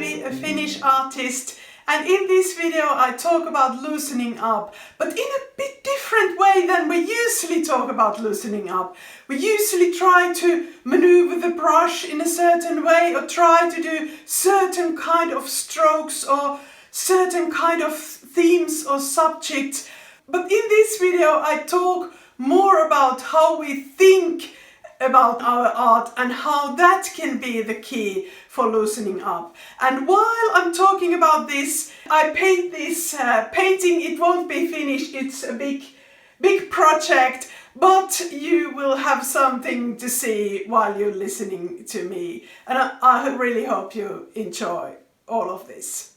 Klee, a Finnish artist, and in this video I talk about loosening up, but in a bit different way than we usually talk about loosening up. We usually try to maneuver the brush in a certain way or try to do certain kind of strokes or certain kind of themes or subjects. But in this video I talk more about how we think about our art and how that can be the key for loosening up. And while I'm talking about this, I paint this painting. It won't be finished, it's a big project, but you will have something to see while you're listening to me. And I really hope you enjoy all of this.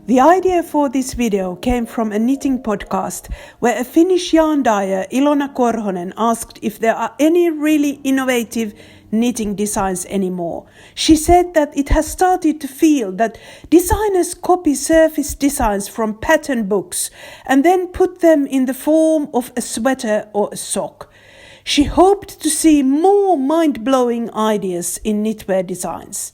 The idea for this video came from a knitting podcast where a Finnish yarn dyer, Ilona Korhonen, asked if there are any really innovative knitting designs anymore. She said that it has started to feel that designers copy surface designs from pattern books and then put them in the form of a sweater or a sock. She hoped to see more mind-blowing ideas in knitwear designs.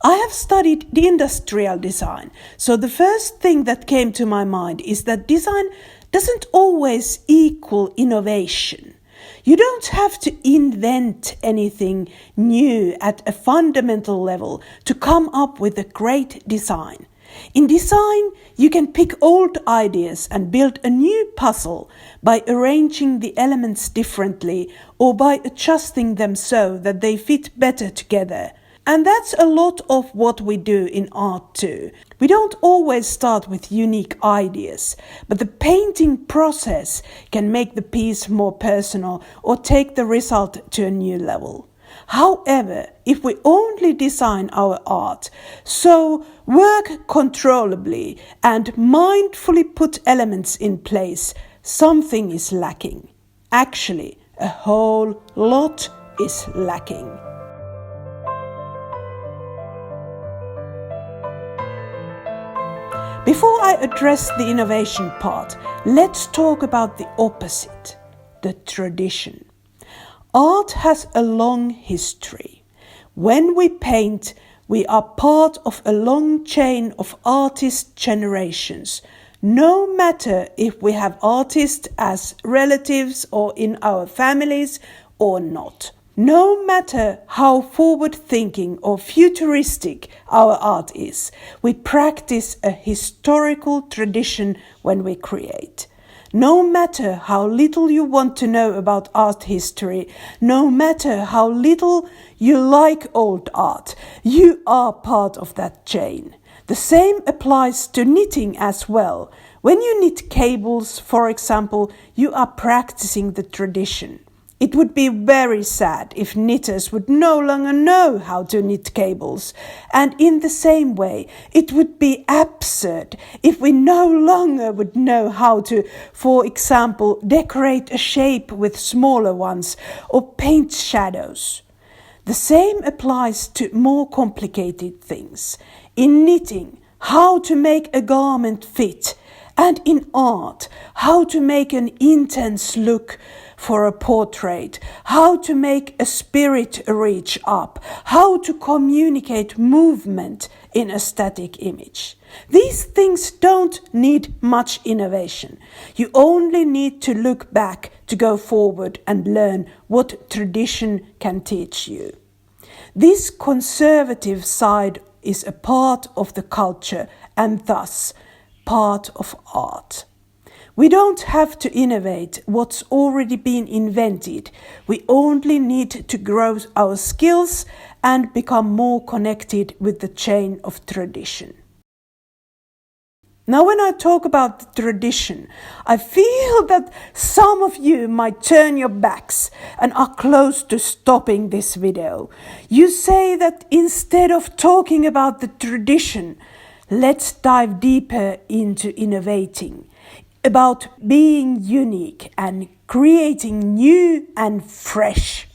I have studied industrial design, so the first thing that came to my mind is that design doesn't always equal innovation. You don't have to invent anything new at a fundamental level to come up with a great design. In design, you can pick old ideas and build a new puzzle by arranging the elements differently or by adjusting them so that they fit better together. And that's a lot of what we do in art too. We don't always start with unique ideas, but the painting process can make the piece more personal or take the result to a new level. However, if we only design our art, so work controllably and mindfully put elements in place, something is lacking. Actually, a whole lot is lacking. Before I address the innovation part, let's talk about the opposite, the tradition. Art has a long history. When we paint, we are part of a long chain of artist generations, no matter if we have artists as relatives or in our families or not. No matter how forward-thinking or futuristic our art is, we practice a historical tradition when we create. No matter how little you want to know about art history, no matter how little you like old art, you are part of that chain. The same applies to knitting as well. When you knit cables, for example, you are practicing the tradition. It would be very sad if knitters would no longer know how to knit cables. And in the same way, it would be absurd if we no longer would know how to, for example, decorate a shape with smaller ones or paint shadows. The same applies to more complicated things. In knitting, how to make a garment fit, and in art, how to make an intense look for a portrait, how to make a spirit reach up, how to communicate movement in a static image. These things don't need much innovation. You only need to look back to go forward and learn what tradition can teach you. This conservative side is a part of the culture and thus part of art. We don't have to innovate what's already been invented. We only need to grow our skills and become more connected with the chain of tradition. Now, when I talk about the tradition, I feel that some of you might turn your backs and are close to stopping this video. You say that instead of talking about the tradition, let's dive deeper into innovating, about being unique and creating new and fresh.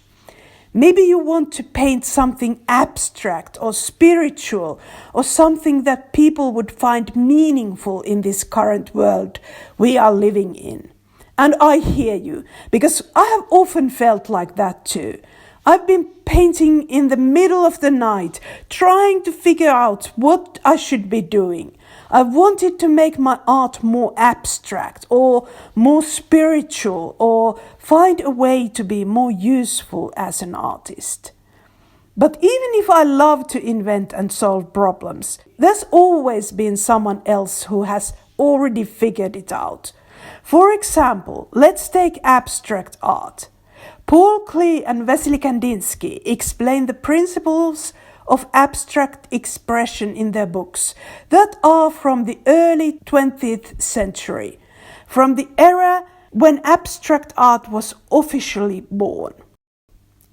Maybe you want to paint something abstract or spiritual or something that people would find meaningful in this current world we are living in. And I hear you, because I have often felt like that too. I've been painting in the middle of the night, trying to figure out what I should be doing. I wanted to make my art more abstract or more spiritual or find a way to be more useful as an artist. But even if I love to invent and solve problems, there's always been someone else who has already figured it out. For example, let's take abstract art. Paul Klee and Wassily Kandinsky explain the principles of abstract expression in their books that are from the early 20th century, from the era when abstract art was officially born.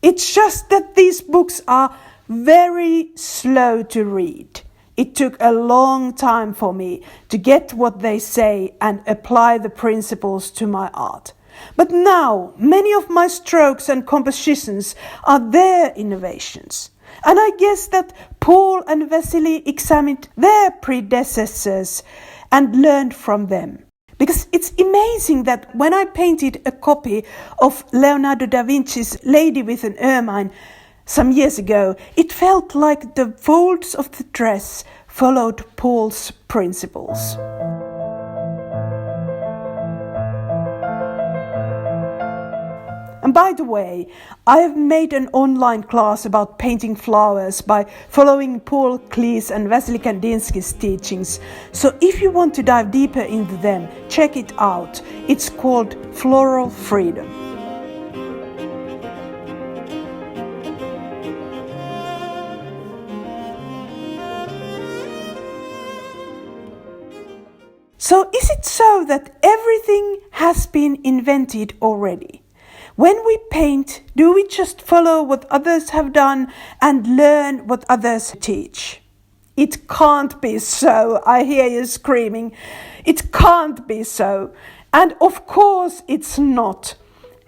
It's just that these books are very slow to read. It took a long time for me to get what they say and apply the principles to my art. But now, many of my strokes and compositions are their innovations. And I guess that Paul and Wassily examined their predecessors and learned from them. Because it's amazing that when I painted a copy of Leonardo da Vinci's Lady with an Ermine some years ago, it felt like the folds of the dress followed Paul's principles. And by the way, I have made an online class about painting flowers by following Paul Klee's and Wassily Kandinsky's teachings. So if you want to dive deeper into them, check it out. It's called Floral Freedom. So is it so that everything has been invented already? When we paint, do we just follow what others have done and learn what others teach? It can't be so, I hear you screaming. It can't be so. And of course it's not.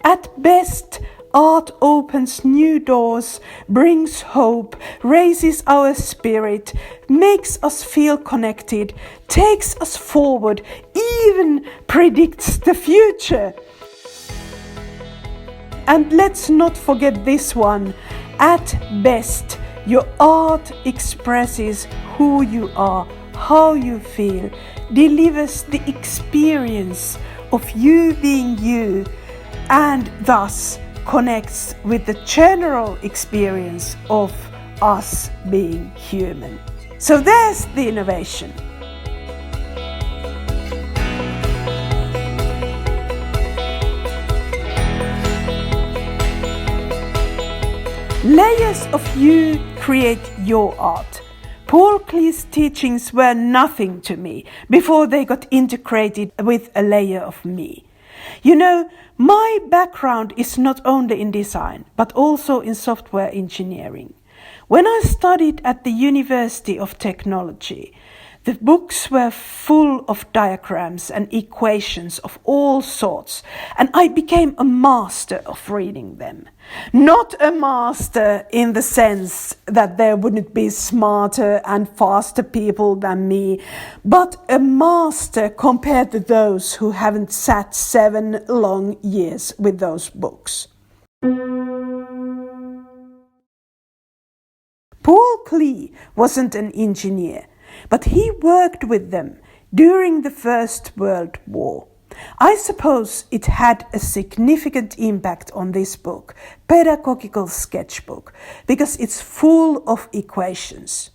At best, art opens new doors, brings hope, raises our spirit, makes us feel connected, takes us forward, even predicts the future. And let's not forget this one. At best, your art expresses who you are, how you feel, delivers the experience of you being you, and thus connects with the general experience of us being human. So there's the innovation. Layers of you create your art. Paul Klee's teachings were nothing to me before they got integrated with a layer of me. You know, my background is not only in design, but also in software engineering. When I studied at the University of Technology, the books were full of diagrams and equations of all sorts, and I became a master of reading them. Not a master in the sense that there wouldn't be smarter and faster people than me, but a master compared to those who haven't sat 7 long years with those books. Paul Klee wasn't an engineer, but he worked with them during the First World War. I suppose it had a significant impact on this book, Pedagogical Sketchbook, because it's full of equations.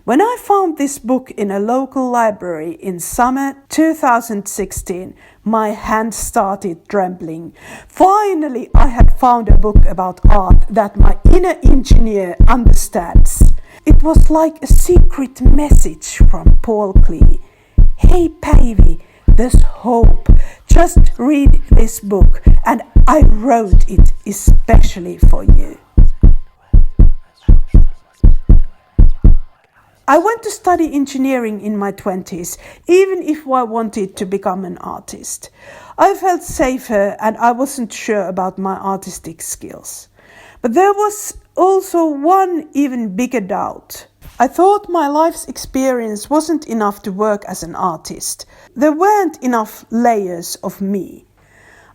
When I found this book in a local library in summer 2016, my hand started trembling. Finally, I had found a book about art that my inner engineer understands. It was like a secret message from Paul Klee. Hey Päivi, there's hope. Just read this book, and I wrote it especially for you. I went to study engineering in my 20s, even if I wanted to become an artist. I felt safer and I wasn't sure about my artistic skills. But there was also one even bigger doubt. I thought my life's experience wasn't enough to work as an artist. There weren't enough layers of me.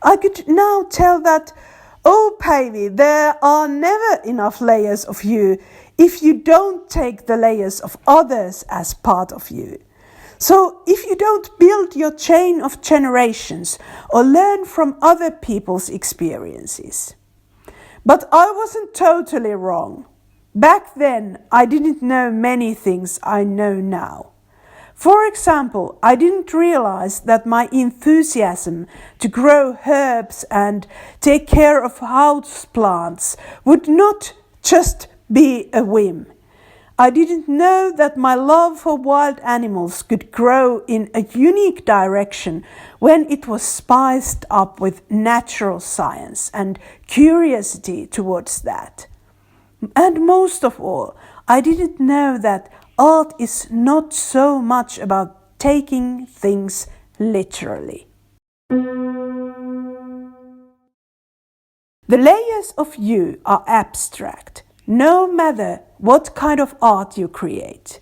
I could now tell that, oh Päivi, there are never enough layers of you if you don't take the layers of others as part of you. So if you don't build your chain of generations or learn from other people's experiences. But I wasn't totally wrong. Back then, I didn't know many things I know now. For example, I didn't realize that my enthusiasm to grow herbs and take care of house plants would not just be a whim. I didn't know that my love for wild animals could grow in a unique direction when it was spiced up with natural science and curiosity towards that. And most of all, I didn't know that art is not so much about taking things literally. The layers of you are abstract, no matter what kind of art you create.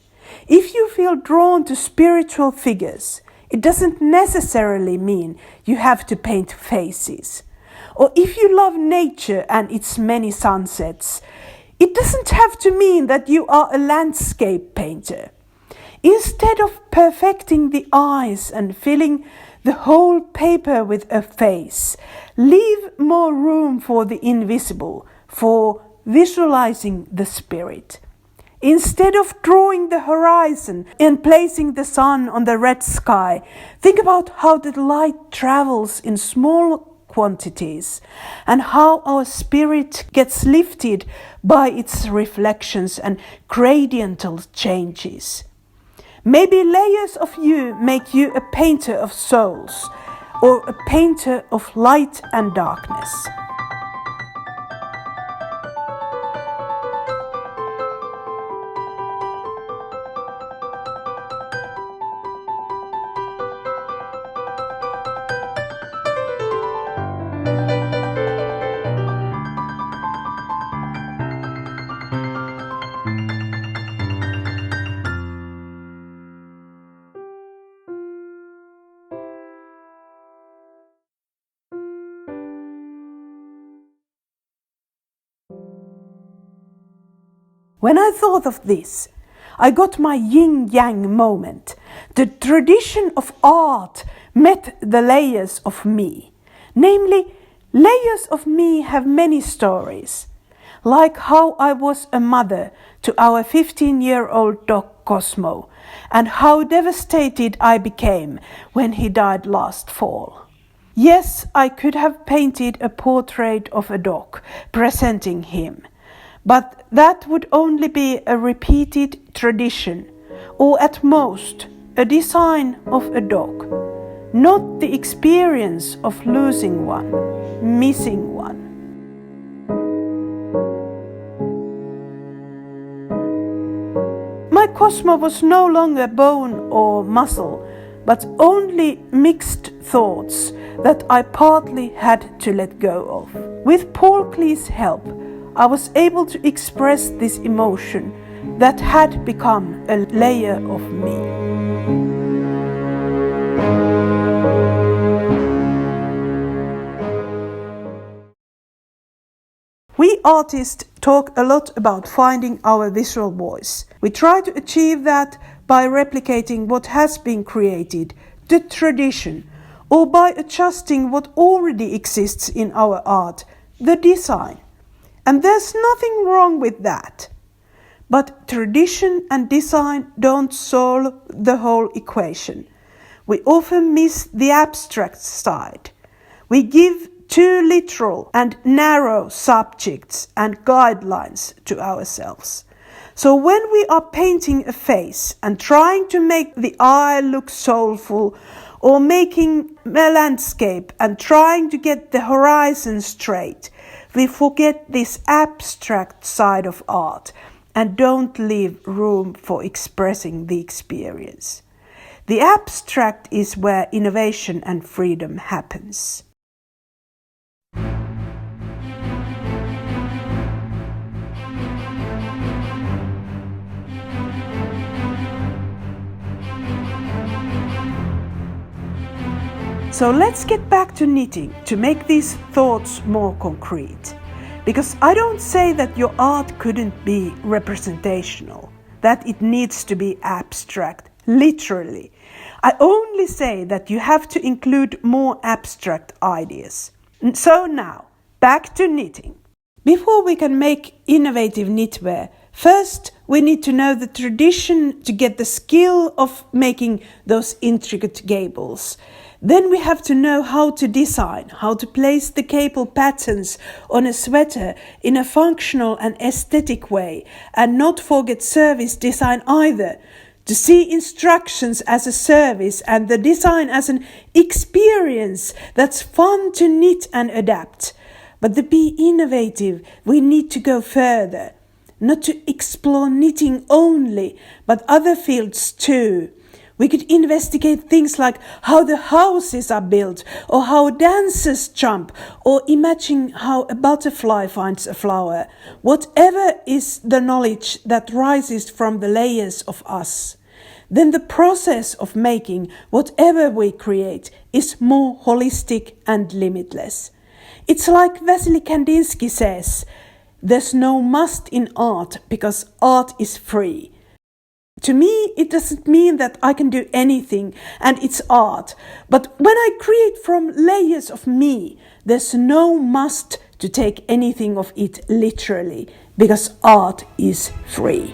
If you feel drawn to spiritual figures, it doesn't necessarily mean you have to paint faces. Or if you love nature and its many sunsets, it doesn't have to mean that you are a landscape painter. Instead of perfecting the eyes and filling the whole paper with a face, leave more room for the invisible, for visualizing the spirit. Instead of drawing the horizon and placing the sun on the red sky, think about how the light travels in small quantities and how our spirit gets lifted by its reflections and gradiental changes. Maybe layers of you make you a painter of souls or a painter of light and darkness. When I thought of this, I got my YinYang moment. The tradition of art met the layers of me. Namely, layers of me have many stories. Like how I was a mother to our 15-year-old dog Cosmo, and how devastated I became when he died last fall. Yes, I could have painted a portrait of a dog, presenting him. But that would only be a repeated tradition, or at most, a design of a dog, not the experience of losing one, missing one. My Cosmo was no longer bone or muscle, but only mixed thoughts that I partly had to let go of. With Klee's help, I was able to express this emotion that had become a layer of me. We artists talk a lot about finding our visceral voice. We try to achieve that by replicating what has been created, the tradition, or by adjusting what already exists in our art, the design. And there's nothing wrong with that. But tradition and design don't solve the whole equation. We often miss the abstract side. We give too literal and narrow subjects and guidelines to ourselves. So when we are painting a face and trying to make the eye look soulful, or making a landscape and trying to get the horizon straight, we forget this abstract side of art and don't leave room for expressing the experience. The abstract is where innovation and freedom happens. So let's get back to knitting to make these thoughts more concrete. Because I don't say that your art couldn't be representational, that it needs to be abstract, literally. I only say that you have to include more abstract ideas. So now, back to knitting. Before we can make innovative knitwear, first we need to know the tradition to get the skill of making those intricate gables. Then we have to know how to design, how to place the cable patterns on a sweater in a functional and aesthetic way, and not forget service design either. To see instructions as a service and the design as an experience that's fun to knit and adapt. But to be innovative, we need to go further. Not to explore knitting only, but other fields too. We could investigate things like how the houses are built, or how dancers jump, or imagine how a butterfly finds a flower. Whatever is the knowledge that rises from the layers of us. Then the process of making whatever we create is more holistic and limitless. It's like Vasily Kandinsky says, there's no must in art because art is free. To me, it doesn't mean that I can do anything and it's art. But when I create from layers of me, there's no must to take anything of it literally because art is free.